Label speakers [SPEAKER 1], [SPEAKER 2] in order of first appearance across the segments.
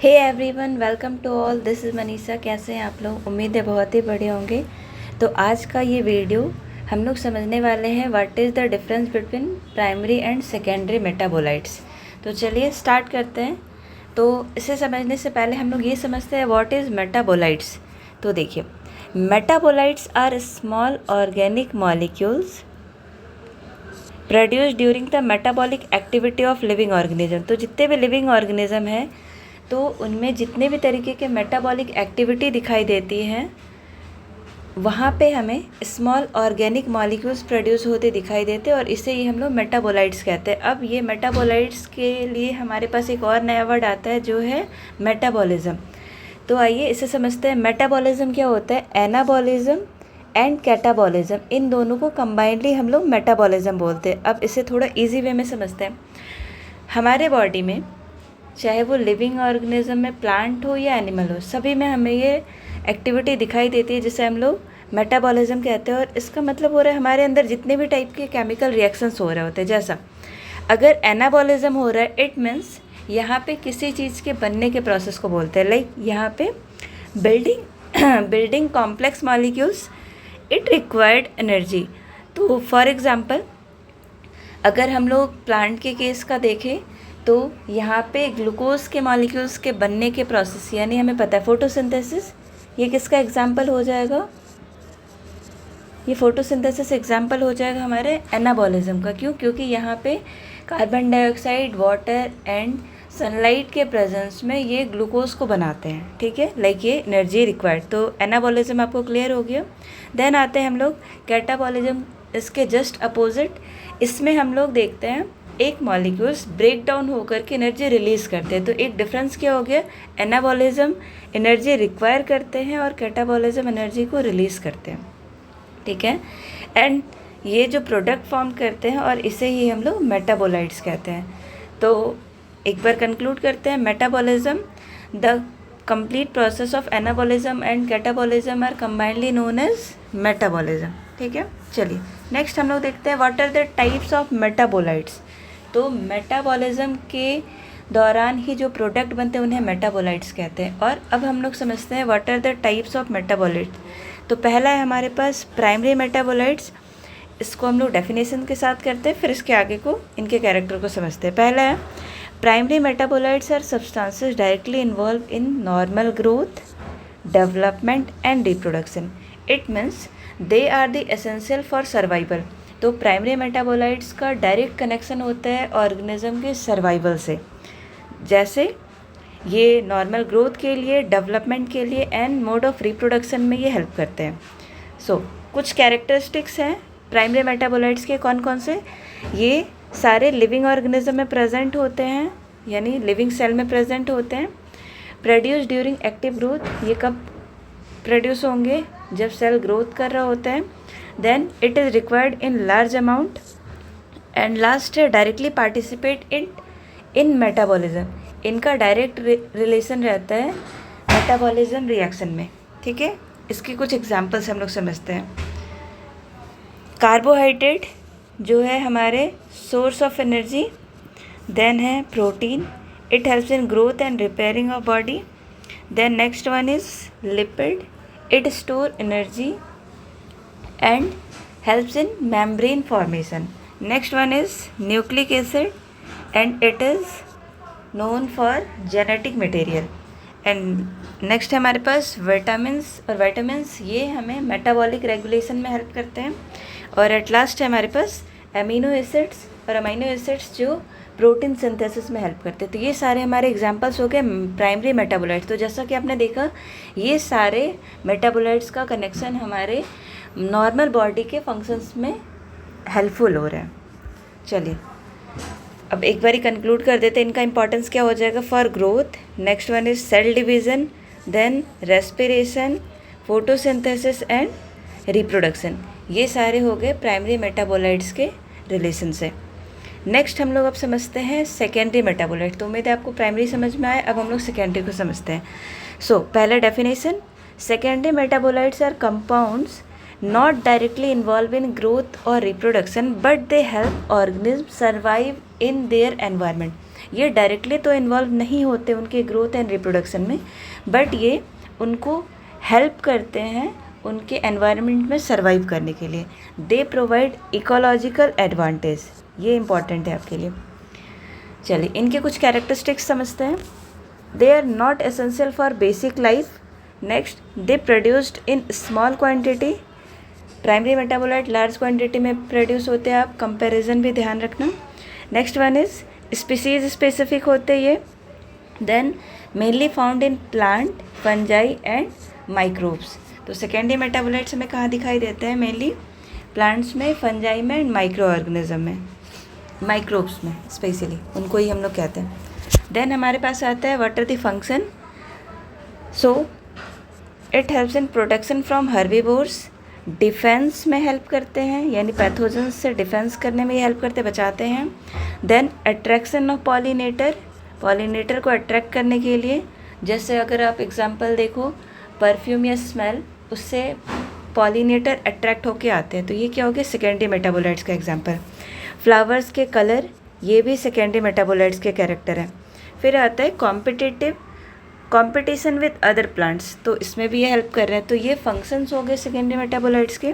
[SPEAKER 1] Hey everyone, welcome to all. This is Manisha. कैसे हैं आप लोग? उम्मीद है बहुत ही बढ़िया होंगे। तो आज का ये वीडियो हम लोग समझने वाले हैं what is the difference between primary and secondary metabolites. तो चलिए स्टार्ट करते हैं। तो इसे समझने से पहले हम लोग ये समझते हैं व्हाट इज़ मेटाबोलाइट्स। तो देखिए, metabolites are small organic molecules produce during the metabolic activity of living organism. तो जितने भी लिविंग ऑर्गेनिज्म हैं तो उनमें जितने भी तरीके के मेटाबॉलिक एक्टिविटी दिखाई देती हैं वहाँ पे हमें स्मॉल ऑर्गेनिक मॉलिक्यूल्स प्रोड्यूस होते दिखाई देते हैं और इसे ही हम लोग मेटाबोलाइट्स कहते हैं। अब ये मेटाबोलाइट्स के लिए हमारे पास एक और नया वर्ड आता है जो है मेटाबॉलिज्म। तो आइए इसे समझते हैं। मेटाबॉलिज्म क्या होता है? एनाबॉलिज्म एंड कैटाबॉलिज्म, इन दोनों को कंबाइंडली हम लोग मेटाबॉलिज्म बोलते हैं। अब इसे थोड़ा ईजी वे में समझते हैं। हमारे बॉडी में चाहे वो लिविंग ऑर्गेनिज्म में प्लांट हो या एनिमल हो, सभी में हमें ये एक्टिविटी दिखाई देती है जिसे हम लोग मेटाबॉलिज्म कहते हैं। और इसका मतलब हो रहा है हमारे अंदर जितने भी टाइप के केमिकल रिएक्शंस हो रहे होते हैं। जैसा अगर एनाबॉलिज्म हो रहा है, इट मीन्स यहाँ पे किसी चीज़ के बनने के प्रोसेस को बोलते हैं। लाइक यहाँ पे building complex molecules, it required energy. तो फॉर एग्ज़ाम्पल अगर हम लोग प्लांट के केस का देखें तो यहाँ पे ग्लूकोज के मॉलिक्यूल्स के बनने के प्रोसेस, यानी हमें पता है फोटोसिंथेसिस, ये किसका एग्जाम्पल हो जाएगा? ये फोटोसिंथेसिस एग्जाम्पल हो जाएगा हमारे एनाबॉलिज्म का। क्यों? क्योंकि यहाँ पे carbon dioxide, water and sunlight के प्रेजेंस में ये ग्लूकोज को बनाते हैं। ठीक है, लाइक ये एनर्जी रिक्वायर्ड। तो एनाबॉलिज्म आपको क्लियर हो गया। देन आते हैं हम लोग कैटाबॉलिज्म, इसके जस्ट अपोजिट। इसमें हम लोग देखते हैं एक मॉलिक्यूल्स ब्रेक डाउन होकर के एनर्जी रिलीज़ करते हैं। तो एक डिफरेंस क्या हो गया? एनाबॉलिज्म एनर्जी रिक्वायर करते हैं और कैटाबॉलिज्म एनर्जी को रिलीज़ करते हैं। ठीक है, एंड ये जो प्रोडक्ट फॉर्म करते हैं और इसे ही हम लोग मेटाबोलाइट्स कहते हैं। तो एक बार कंक्लूड करते हैं, metabolism the complete process of anabolism and catabolism are combinedly known as metabolism. ठीक है, चलिए नेक्स्ट हम लोग देखते हैं what are the types of metabolites. तो मेटाबॉलिज्म के दौरान ही जो प्रोडक्ट बनते हैं उन्हें मेटाबोलाइट्स कहते हैं। और अब हम लोग समझते हैं what are the types of metabolites. तो पहला है हमारे पास प्राइमरी मेटाबोलाइट्स। इसको हम लोग डेफिनेशन के साथ करते हैं, फिर इसके आगे को इनके कैरेक्टर को समझते हैं। पहला है primary metabolites are substances directly involve in normal growth, development and reproduction. It means they are the essential for survival. तो प्राइमरी मेटाबोलाइट्स का डायरेक्ट कनेक्शन होता है ऑर्गेनिज्म के सर्वाइवल से। जैसे ये नॉर्मल ग्रोथ के लिए, डेवलपमेंट के लिए एंड मोड ऑफ रिप्रोडक्शन में ये हेल्प करते हैं। कुछ कैरेक्टरिस्टिक्स हैं प्राइमरी मेटाबोलाइट्स के। कौन कौन से? ये सारे लिविंग ऑर्गेनिज्म में प्रेजेंट होते हैं, यानी लिविंग सेल में प्रेजेंट होते हैं। प्रोड्यूस ड्यूरिंग एक्टिव ग्रोथ, ये कब प्रोड्यूस होंगे? जब सेल ग्रोथ कर रहा होता है। Then it is required in large amount. And last है डायरेक्टली पार्टिसिपेट इन मेटाबॉलिज्म। इनका डायरेक्ट रिलेशन रहता है मेटाबॉलिज्म रिएक्शन में। ठीक है, इसके कुछ एग्जांपल्स हम लोग समझते हैं। कार्बोहाइड्रेट जो है हमारे सोर्स ऑफ एनर्जी। देन है protein, it helps in growth and repairing of body. Then next one is lipid, it store energy and helps in membrane formation. Next one is nucleic acid and it is known for genetic material. And next है हमारे पास vitamins, और vitamins ये हमें metabolic regulation में help करते हैं। और at last है हमारे पास amino acids, और amino acids जो प्रोटीन सिंथेसिस में हेल्प करते हैं। तो ये सारे हमारे एग्जांपल्स हो गए प्राइमरी मेटाबोलाइट्स। तो जैसा कि आपने देखा, ये सारे मेटाबोलाइट्स का कनेक्शन हमारे नॉर्मल बॉडी के फंक्शंस में हेल्पफुल हो रहे हैं। चलिए अब एक बार ही कंक्लूड कर देते हैं। इनका इंपॉर्टेंस क्या हो जाएगा? For growth, next one is cell division, then respiration, photosynthesis and reproduction. ये सारे हो गए प्राइमरी मेटाबोलाइट्स के रिलेशन से। नेक्स्ट हम लोग अब समझते हैं सेकेंडरी मेटाबोलाइट। तो उम्मीद है आपको प्राइमरी समझ में आए। अब हम लोग सेकेंडरी को समझते हैं। पहला definition, secondary metabolites are compounds not directly involved in growth or reproduction but they help organisms survive in their environment. ये डायरेक्टली तो इन्वॉल्व नहीं होते उनके ग्रोथ एंड रिप्रोडक्शन में, बट ये उनको हेल्प करते हैं उनके एनवायरनमेंट में सर्वाइव करने के लिए। दे प्रोवाइड इकोलॉजिकल एडवांटेज, ये इम्पॉर्टेंट है आपके लिए। चलिए इनके कुछ कैरेक्टरिस्टिक्स समझते हैं। They are not essential for basic life. Next, they produced in small quantity. Primary metabolite large quantity में प्रोड्यूस होते हैं, आप कंपैरिजन भी ध्यान रखना। Next one is species specific होते ये। Then mainly found in plant, fungi and microbes. तो सेकेंडरी मेटाबोलाइट्स हमें कहाँ दिखाई देते हैं? मेनली प्लांट्स में, फंजाई में एंड माइक्रो ऑर्गेनिज्म में, माइक्रोब्स में स्पेशली, उनको ही हम लोग कहते हैं। देन हमारे पास आता है what are the function. So it helps in protection from herbivores. Defence में हेल्प करते हैं, यानी पैथोजेंस से डिफेंस करने में ये हेल्प करते, बचाते हैं। Then attraction of pollinator, pollinator को अट्रैक्ट करने के लिए, जैसे अगर आप एग्जांपल देखो परफ्यूम या स्मेल, उससे पॉलिनेटर अट्रैक्ट होके आते हैं, तो ये क्या हो गया? सेकेंडरी मेटाबोलाइट्स का एग्जांपल। फ्लावर्स के कलर, ये भी सेकेंडरी मेटाबोलाइट्स के कैरेक्टर हैं। फिर आता है competitive, competition with other plants, तो इसमें भी ये हेल्प कर रहे हैं। तो ये फंक्शंस हो गए सेकेंडरी मेटाबोलाइट्स के।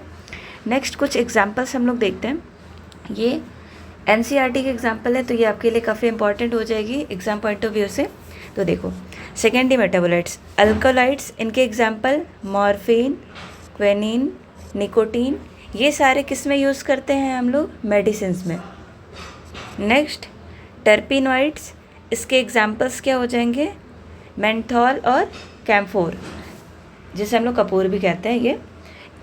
[SPEAKER 1] नेक्स्ट कुछ एग्जांपल्स हम लोग देखते हैं। ये एनसीईआरटी के एग्जांपल है, तो ये आपके लिए काफ़ी इंपॉर्टेंट हो जाएगी एग्जाम पॉइंट ऑफ व्यू से। तो देखो सेकेंडरी मेटाबोलाइट्स, अल्कोलाइट्स, इनके एग्जांपल मॉर्फिन, क्वेनिन, निकोटीन, ये सारे किस में यूज़ करते हैं हम लोग? मेडिसिन्स में। नेक्स्ट टर्पिनॉइड्स, इसके एग्जांपल्स क्या हो जाएंगे? मेंथॉल और कैम्फोर, जिसे हम लोग कपूर भी कहते हैं।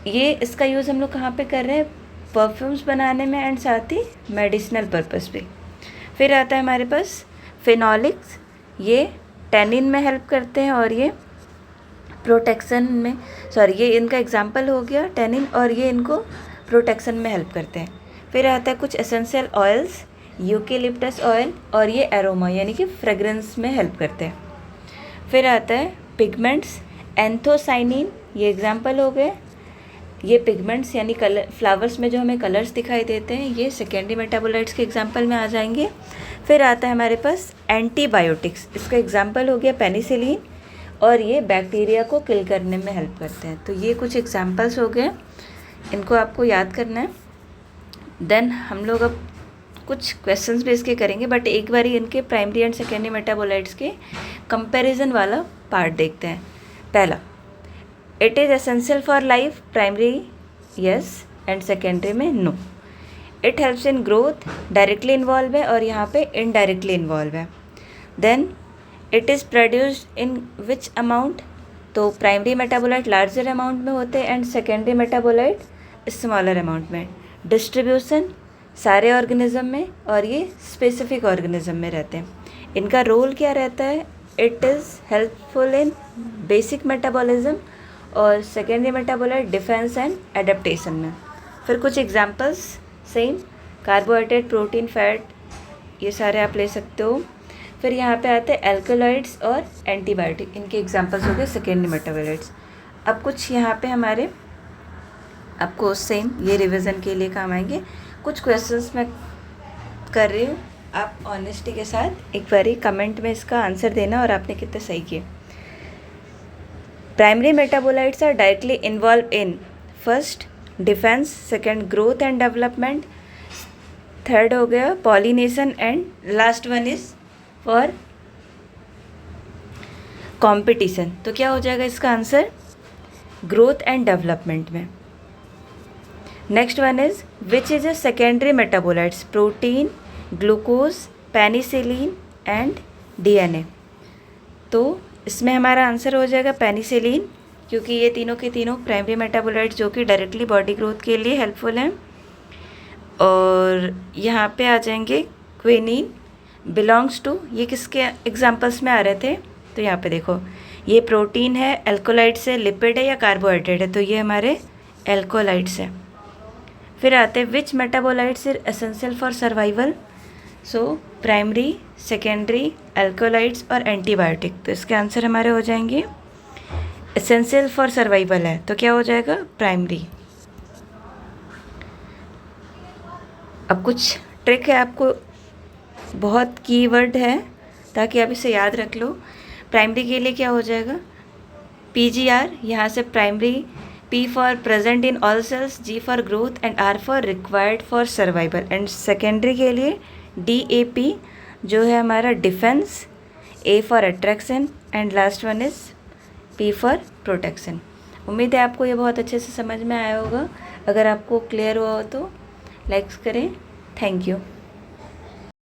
[SPEAKER 1] ये इसका यूज़ हम लोग कहाँ पे कर रहे हैं? परफ्यूम्स बनाने में एंड साथ ही मेडिसिनल पर्पस पे। फिर आता है हमारे पास फिनॉलिक्स, ये टैनिन में हेल्प करते हैं और ये प्रोटेक्शन में, ये इनका एग्जाम्पल हो गया टैनिन, और ये इनको प्रोटेक्शन में हेल्प करते हैं। फिर आता है कुछ एसेंशियल ऑयल्स, यूकेलिप्टस ऑयल, और ये एरोमा यानी कि फ्रेग्रेंस में हेल्प करते हैं। फिर आता है पिगमेंट्स, एंथोसाइनिन, ये एग्जाम्पल हो गए। ये पिगमेंट्स यानी कलर, फ्लावर्स में जो हमें कलर्स दिखाई देते हैं, ये सेकेंडरी मेटाबोलाइट्स के एग्जाम्पल में आ जाएंगे। फिर आता है हमारे पास एंटीबायोटिक्स, इसका एग्जाम्पल हो गया पेनिसिलिन, और ये बैक्टीरिया को किल करने में हेल्प करते हैं। तो ये कुछ एग्जाम्पल्स हो गए, इनको आपको याद करना है। देन हम लोग अब कुछ क्वेश्चंस भी इसके करेंगे, बट एक बार इनके प्राइमरी एंड सेकेंडरी मेटाबोलाइट्स के कंपैरिजन वाला पार्ट देखते हैं। पहला, it is essential for life, primary yes and secondary में no. It helps in growth, directly involve है, और यहाँ पे इनडायरेक्टली इन्वॉल्व है। Then it is produced in which amount, तो प्राइमरी मेटाबोलाइट लार्जर अमाउंट में होते हैं and secondary metabolite smaller amount में। डिस्ट्रीब्यूशन सारे ऑर्गेनिज्म में, और ये स्पेसिफिक ऑर्गेनिज्म में रहते हैं। इनका रोल क्या रहता है? It is helpful in basic metabolism और secondary metabolite defence and adaptation में। फिर कुछ examples same, carbohydrate, protein, fat, ये सारे आप ले सकते हो। फिर यहाँ पे आते हैं एल्कलॉइड्स और एंटीबायोटिक, इनके एग्जांपल्स हो गए सेकेंडरी मेटाबोलाइट्स। अब कुछ यहाँ पे हमारे आपको सेम ये रिवीजन के लिए काम आएंगे। कुछ क्वेश्चंस मैं कर रही हूँ, आप ऑनेस्टी के साथ एक बारी कमेंट में इसका आंसर देना और आपने कितने सही किए। Primary metabolites are directly involve in first defence, second growth and development, third हो गया pollination, and last one is for competition. तो क्या हो जाएगा इसका आंसर? ग्रोथ एंड डेवलपमेंट में। Next one is which is a secondary metabolites, protein, glucose, penicillin and DNA. तो इसमें हमारा आंसर हो जाएगा पेनिसिलिन, क्योंकि ये तीनों के तीनों प्राइमरी मेटाबोलाइट्स जो कि डायरेक्टली बॉडी ग्रोथ के लिए हेल्पफुल हैं। और यहाँ पे आ जाएंगे क्विनिन, बिलोंग्स टू, ये किसके एग्जांपल्स में आ रहे थे? तो यहाँ पे देखो ये प्रोटीन है, एल्कोलाइट्स है, लिपिड है या कार्बोहाइड्रेट है, तो ये हमारे एल्कोलाइट्स है। फिर आते हैं which metabolites is essential for survival, so primary, secondary, alkaloids और एंटीबायोटिक। तो इसके आंसर हमारे हो जाएंगे एसेंशियल फॉर सर्वाइवल है, तो क्या हो जाएगा? प्राइमरी। अब कुछ ट्रिक है आपको बहुत कीवर्ड है ताकि आप इसे याद रख लो। प्राइमरी के लिए क्या हो जाएगा, PGR, यहाँ से primary, P for present in all cells, G for growth and R for required for survival. And secondary के लिए DAP जो है हमारा defence, A for attraction and last one is P for protection. उम्मीद है आपको ये बहुत अच्छे से समझ में आया होगा। अगर आपको क्लियर हुआ हो तो लाइक्स करें। Thank you.